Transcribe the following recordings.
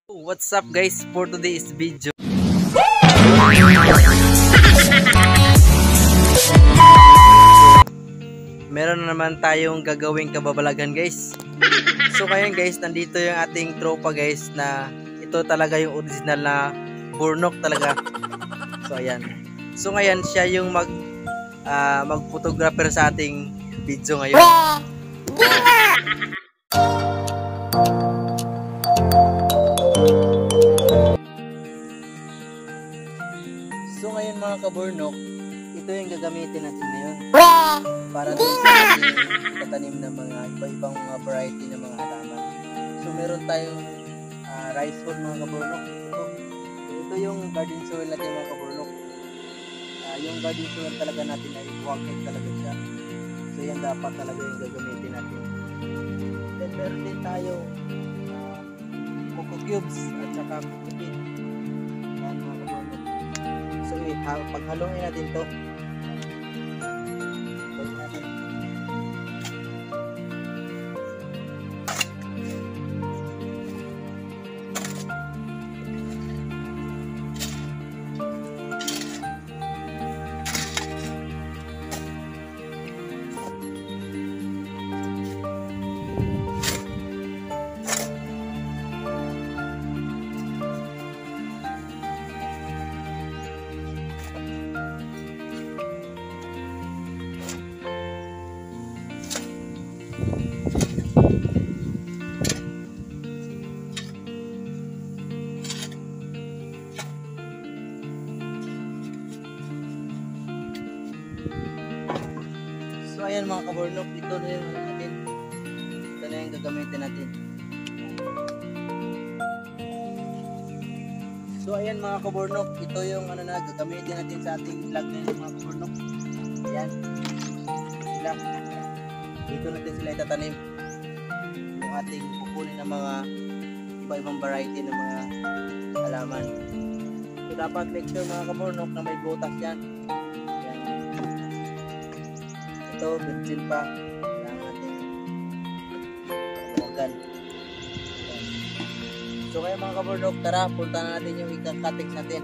What's up guys, for today's video meron na naman tayong gagawing kababalagan guys. So ngayon guys, nandito yung ating tropa guys, na ito talaga yung original na burnok talaga. So ayan, so ngayon siya yung mag-photographer sa ating video ngayon. So ngayon mga kaburnok, ito yung gagamitin natin ngayon para sa tatanim ng mga iba-ibang mga variety ng mga halaman. So meron tayong rice soil mga kaburnok. Ito yung garden soil natin mga kaburnok. Yung garden soil talaga natin ay buwagin talaga siya. So yan dapat talaga yung gagamitin natin. Then meron din tayo coco cubes at saka coco bean. Yan mga kaburnok. So paghaluin natin to. Haluin natin. So ayan mga kaburnok, ito na yung natin. Ito na yung gagamitin natin. So ayan mga kaburnok, ito yung gagamitin natin sa ating vlog na yun mga kaburnok. Ayan. Sila. Dito natin sila itatanim. Yung ating kukunin ng mga iba-ibang variety ng mga halaman. So dapat make sure mga kaburnok na may butas yan. Ito, virgin pa. Kailangan natin tumagan. So kaya mga kaburnok, tara, punta na natin yung ikakatix natin.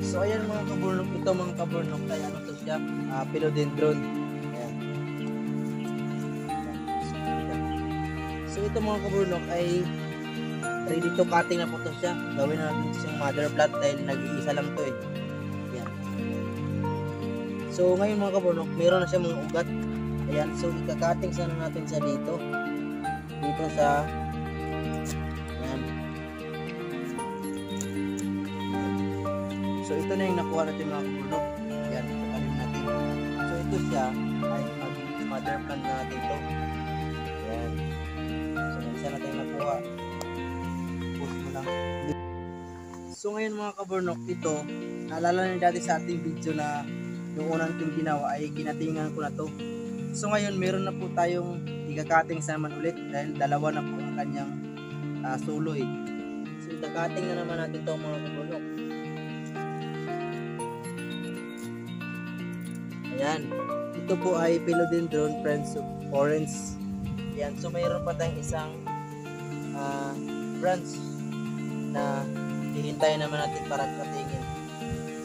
So ayan mga kaburnok, ito mga kaburnok, ay ano to siya? Philodendron. Ayan. So ito mga kaburnok ay ready to cutting na po to siya. Gawin na natin siyang mother plant dahil nag-iisa lang to eh. So ngayon mga kaburnok, meron na siya mga ugat. Ayan, so ikakating sana natin siya dito. Dito sa ayan. So ito na yung nakuha natin mga kaburnok. Ayan, ikakating natin. So ito siya ay magiging mother plant na natin ito. Ayan. So isa natin nakuha. Post mo lang. So ngayon mga kaburnok, ito naalala niyo dati sa ating video na yung unang kong ginawa ay ginatingan ko na to. So ngayon meron na po tayong ikakating sa naman ulit dahil dalawa na po ang kanyang sulo eh. So ikakating na naman natin to mga kaburnok. Ayan, ito po ay Philodendron Friends of Orange. Ayan, so mayroon pa tayong isang branch na hihintayin naman natin para katingin.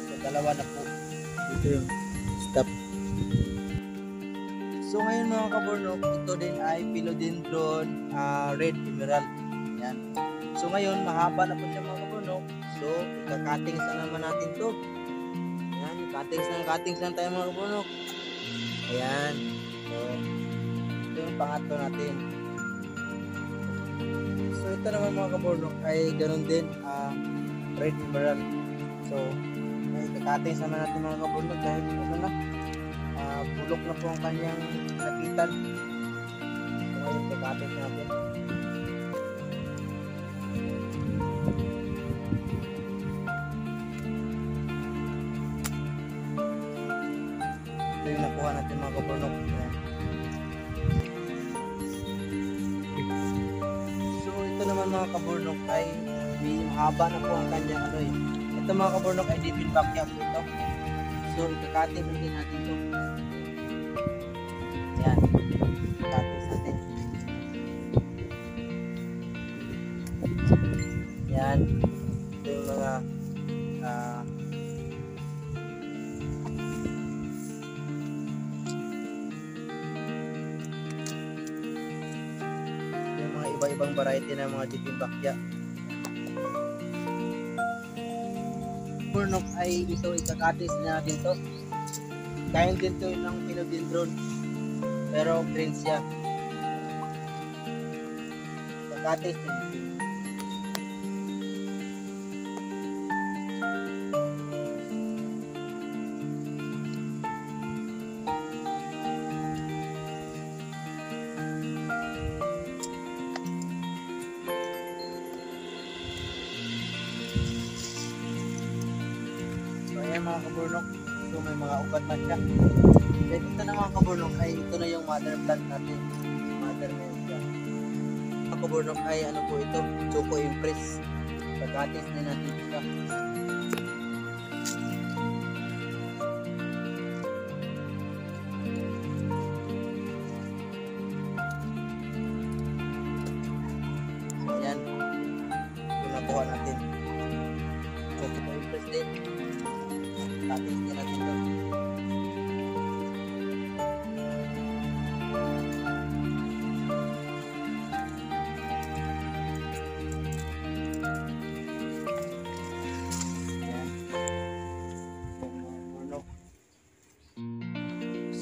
So dalawa na po. Ito yung stop. So ngayon mga kaburnok, ito din ay Philodendron Red Emerald. Yan. So ngayon mahaba na po siya mga kaburnok. So ikakating sa naman natin to. Yan, cuttings lang tayo mga kaburnok. Ayan. So ito yung pangatlo natin. So ito naman mga kaburnok ay ganoon din Red Emerald. So kakating sana natin mga kaburnok dahil bulok na po ang kanyang lapitan. So ngayon kakating natin. Ito yung nakuha natin mga kaburnok. So ito naman mga kaburnok ay mahaba na po ang kanyang ito mga kaburnok ay deep in backyard ito. So ikakating din natin ito. Ayan. Ikakating natin. Yan. Ito yung mga ah, yung mga iba-ibang variety ng mga ditimbakya. Burnok ay ito, ikakatis na natin to. Kain din to ng philodendron, pero green siya. Ikakatis din. So ayan mga kaburnok, so may mga ugat na siya. Then ito na mga kaburnok ay ito na yung mother plant natin. Mother na yun siya. Mga kaburnok ay ano po ito, Choco Impress. Pagkatis din natin siya. So ayan, ito nakuha natin. Choco Impress din. Pagkatis din natin ito.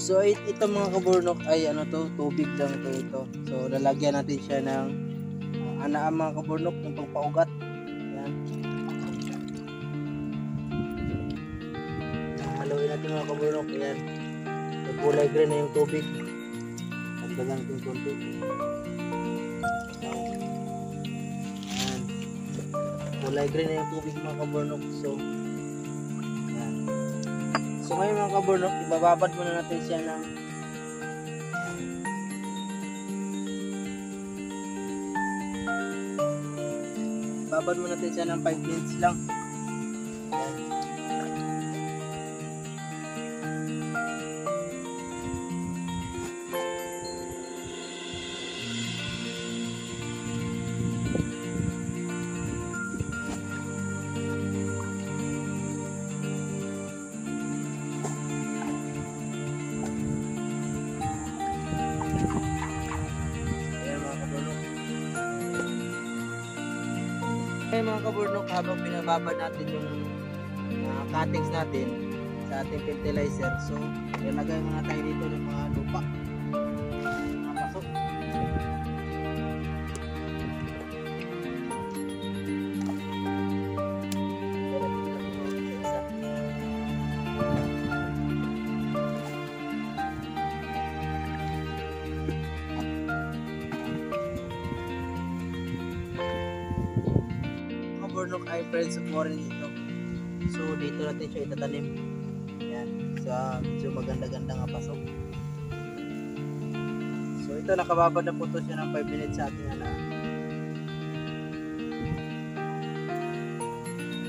So ito mga kaburnok ay ano to, tubig lang to ito. So lalagyan natin siya ng anaan mga kaburnok, yung pagpaugat. Yan. Haluin natin mga kaburnok. Yan. Kulay green na yung tubig. Pagdagan natin konti. Yan. Kulay green na yung tubig mga kaburnok. So ngayon mga kaburnok, ibababad muna natin siya ng babad muna natin siya ng 5 minutes lang. Ayan. Ayan mga kaburnok, habang pinababad natin yung cuttings natin sa ating fertilizer, so ilagay muna tayo dito ng mga lupa, mga pasok. Burnok ay friends of orange ito. So dito natin siya itatanim. Ayan. So maganda-ganda nga pasok. So ito nakababad na po ito siya ng 5 minutes sa ating anak.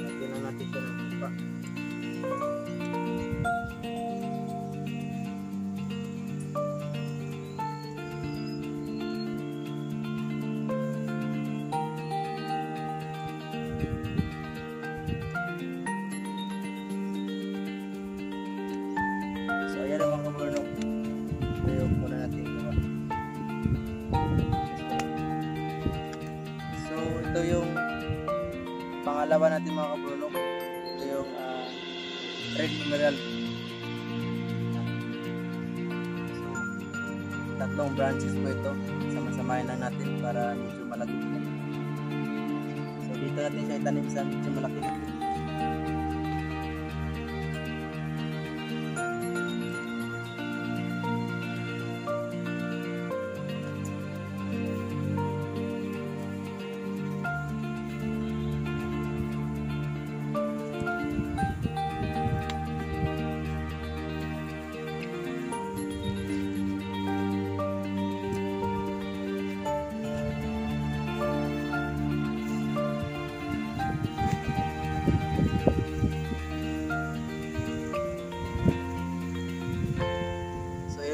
Lagyan na natin siya ng lupa. Ayan ang mga kaburnok. Ito muna natin gawa. So ito yung pangalawa natin mga kaburnok. Ito yung red emerald. So tatlong branches po ito. Sama-samahin lang natin para medyo malaki. So dito natin siya itanim sa medyo malaki natin.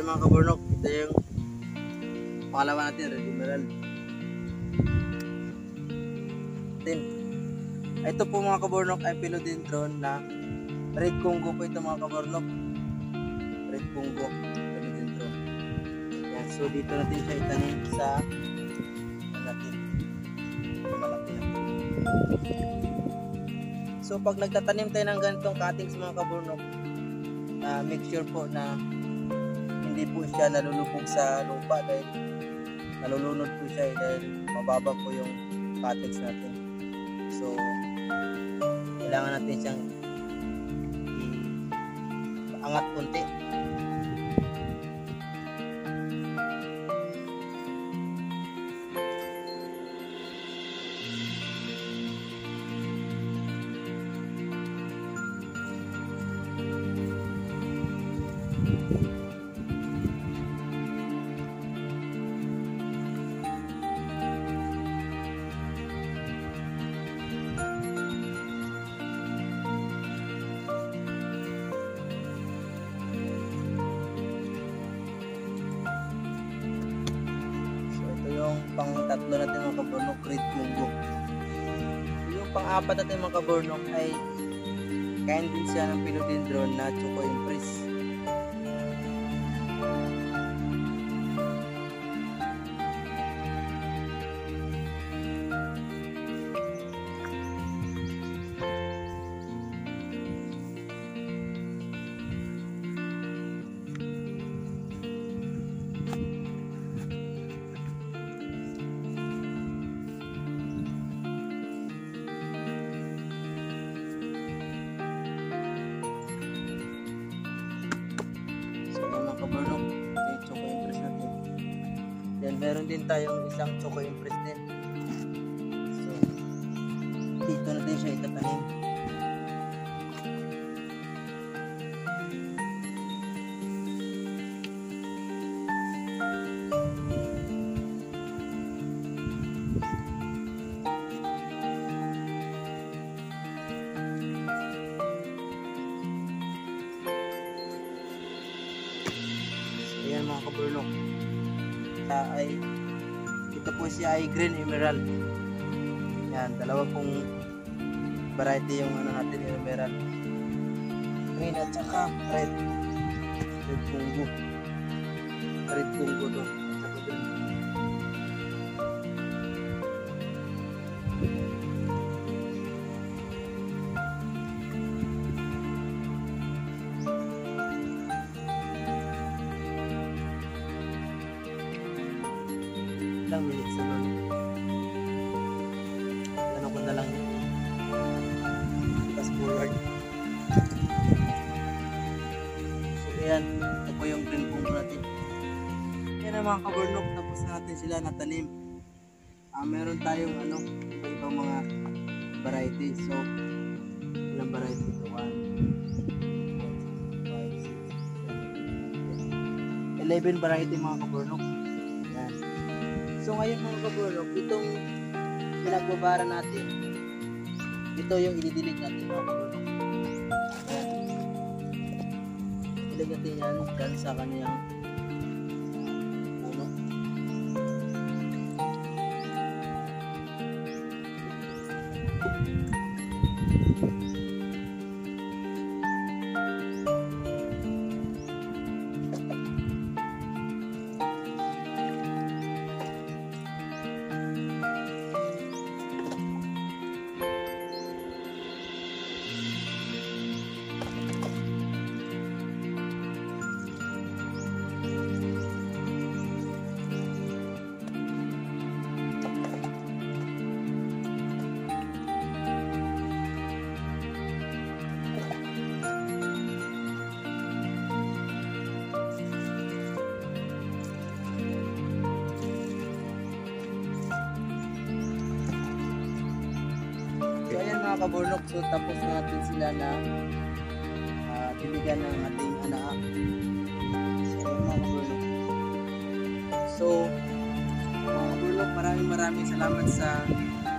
Mga kaburnok, ito yung pangalawa natin, red emerald. natin. Ito po mga kaburnok ay philodendron na red Congo po ito mga kaburnok. Red Congo philodendron. Yan, so dito natin siya itanim sa natin. Malaki na. So pag nagtatanim tayo ng ganitong cuttings mga kaburnok, make sure po na hindi po siya nalulubog sa lupa dahil nalulunod po siya dahil mababa po yung cuttings natin. So kailangan natin siyang angat konti. Pang tatlo natin mga kaburnok, red Congo. Yung pang apat natin mga kaburnok ay kain din siya ng philodendron na Choco Empress. Kaburnok, yung Choco Empress natin. Then meron din tayong isang Choco Empress din. So dito natin siya itatanim. Ayan mga kaburnok, ito po siya ay green emerald. Yan, dalawa pong variety yung ano natin, emerald, green at saka red Congo. Red Congo to at saka green. Ilang minutes na lang. Ano ko na lang yun. Fast forward. So ayan, ito po yung green Congo natin. Yan ang mga kaburnok, tapos na natin sila natanim. Meron tayong iba-ibang mga variety. So ilang variety ito? 1, 2, 3, 4, 5, 6, 7, 11 variety mga kaburnok. Yan. So ngayon mga kaburnok, itong pinagbabara natin, ito yung ididilig natin mga kaburnok. Ididilig natin yan dyan sa kanyang puno. Mga kaburnok, so tapos natin sila na bibigyan ng ating anak. So mga kaburnok, so mga kaburnok, maraming salamat sa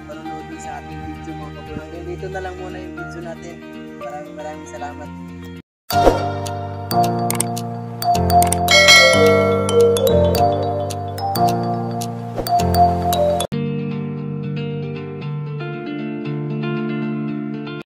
panonood sa ating video mga kaburnok. Dito na lang muna yung video natin. Maraming salamat.